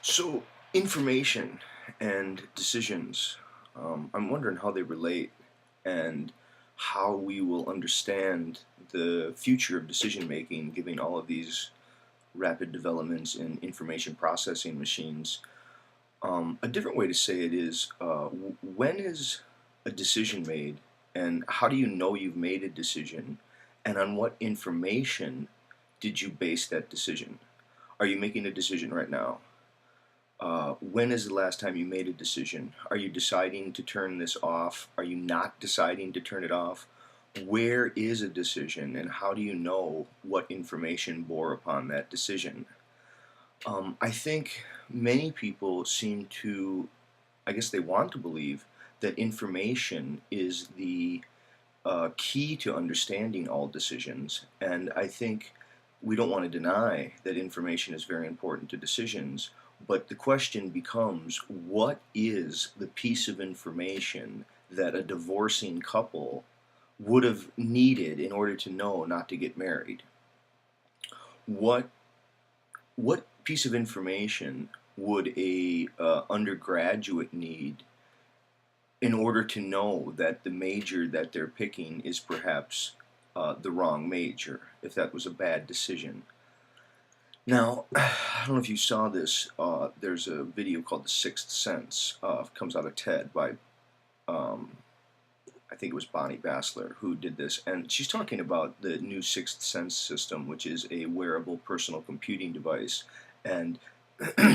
So, information and decisions, I'm wondering how they relate and how we will understand the future of decision making given all of these rapid developments in information processing machines. A different way to say it is when is a decision made, and how do you know you've made a decision, and on what information did you base that decision? Are you making a decision right now? When is the last time you made a decision? Are you deciding to turn this off? Are you not deciding to turn it off? Where is a decision, and how do you know what information bore upon that decision? I think many people seem to, I guess they want to believe that information is the key to understanding all decisions, and I think we don't want to deny that information is very important to decisions, but the question becomes, what is the piece of information that a divorcing couple would have needed in order to know not to get married? What what piece of information would a undergraduate need in order to know that the major that they're picking is perhaps the wrong major, if that was a bad decision? Now, I don't know if you saw this. There's a video called The Sixth Sense. Comes out of TED by, um, I think it was Bonnie Bassler who did this. And she's talking about the new Sixth Sense system, which is a wearable personal computing device. And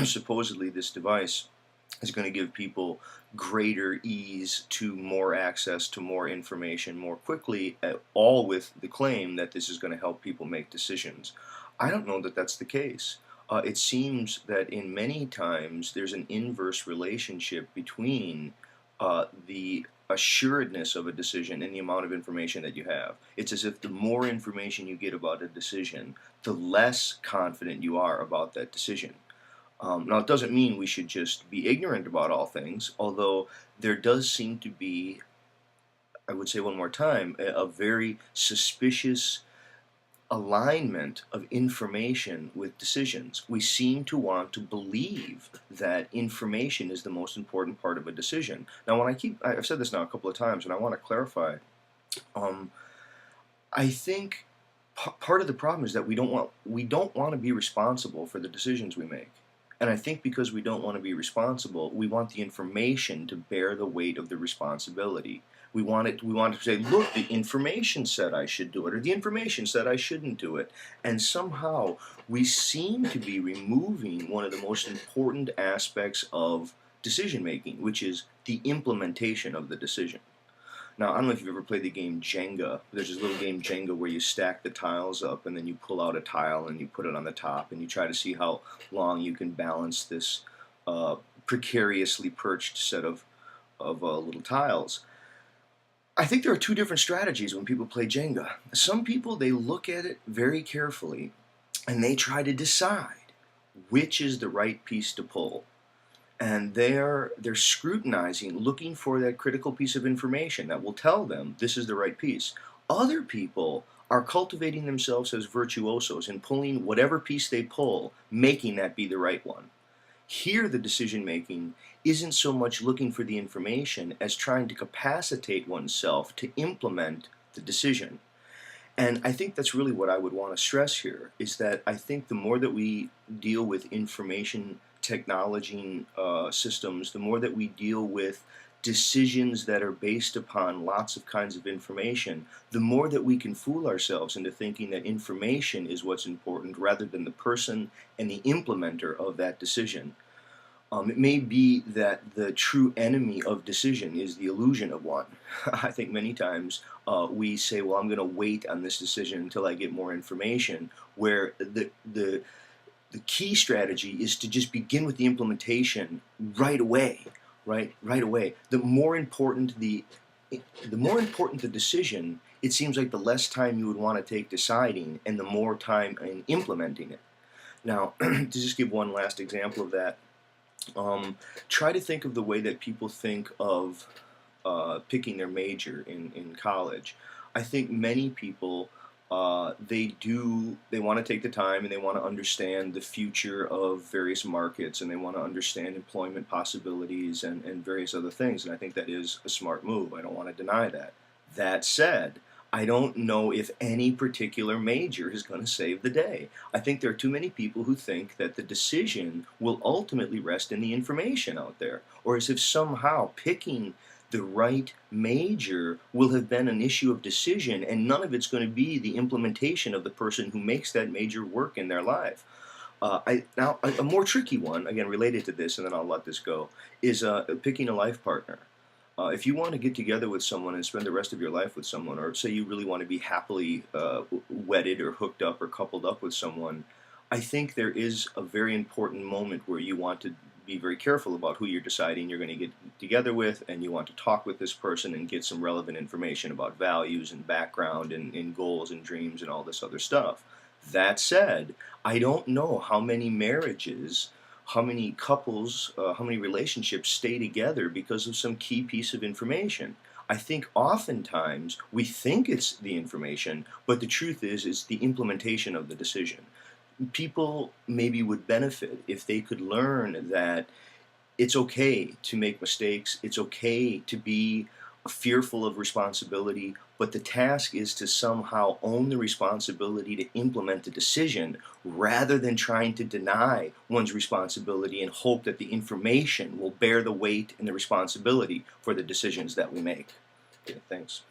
supposedly this device is going to give people greater ease to more access to more information more quickly, all with the claim that this is going to help people make decisions. I don't know that that's the case. It seems that in many times there's an inverse relationship between the assuredness of a decision and the amount of information that you have. It's as if the more information you get about a decision, the less confident you are about that decision. Now, it doesn't mean we should just be ignorant about all things, although there does seem to be, I would say one more time, a very suspicious alignment of information with decisions. We seem to want to believe that information is the most important part of a decision. Now, I've said this now a couple of times, and I want to clarify. Um, I think part of the problem is that we don't want to be responsible for the decisions we make. And I think because we don't want to be responsible, we want the information to bear the weight of the responsibility. We want it to say, look, the information said I should do it, or the information said I shouldn't do it. And somehow we seem to be removing one of the most important aspects of decision making, which is the implementation of the decision. Now, I don't know if you've ever played the game Jenga. There's this little game Jenga where you stack the tiles up and then you pull out a tile and you put it on the top and you try to see how long you can balance this precariously perched set of little tiles. I think there are two different strategies when people play Jenga. Some people, they look at it very carefully and they try to decide which is the right piece to pull, and they're scrutinizing, looking for that critical piece of information that will tell them this is the right piece. Other people are cultivating themselves as virtuosos and pulling whatever piece they pull, making that be the right one. Here, the decision making isn't so much looking for the information as trying to capacitate oneself to implement the decision. And I think that's really what I would want to stress here, is that I think the more that we deal with information technology systems, the more that we deal with decisions that are based upon lots of kinds of information, the more that we can fool ourselves into thinking that information is what's important rather than the person and the implementer of that decision. It may be that the true enemy of decision is the illusion of one. I think many times we say, well, I'm going to wait on this decision until I get more information, where the key strategy is to just begin with the implementation right away, right away. The more important the decision, it seems like the less time you would want to take deciding and the more time in implementing it. Now, to just give one last example of that, try to think of the way that people think of picking their major in college. I think many people They want to take the time and they want to understand the future of various markets, and they want to understand employment possibilities and various other things, and I think that is a smart move. I don't want to deny that. That said, I don't know if any particular major is going to save the day. I think there are too many people who think that the decision will ultimately rest in the information out there, or as if somehow picking the right major will have been an issue of decision, and none of it's going to be the implementation of the person who makes that major work in their life. Now, a more tricky one, again related to this, and then I'll let this go, is picking a life partner. If you want to get together with someone and spend the rest of your life with someone, or say you really want to be happily wedded or hooked up or coupled up with someone, I think there is a very important moment where you want to be very careful about who you're deciding you're going to get together with, and you want to talk with this person and get some relevant information about values and background and goals and dreams and all this other stuff. That said, I don't know how many marriages, how many couples, how many relationships stay together because of some key piece of information. I think oftentimes we think it's the information, but the truth is it's the implementation of the decision. People maybe would benefit if they could learn that it's okay to make mistakes, it's okay to be fearful of responsibility, but the task is to somehow own the responsibility to implement the decision rather than trying to deny one's responsibility and hope that the information will bear the weight and the responsibility for the decisions that we make. Okay, thanks.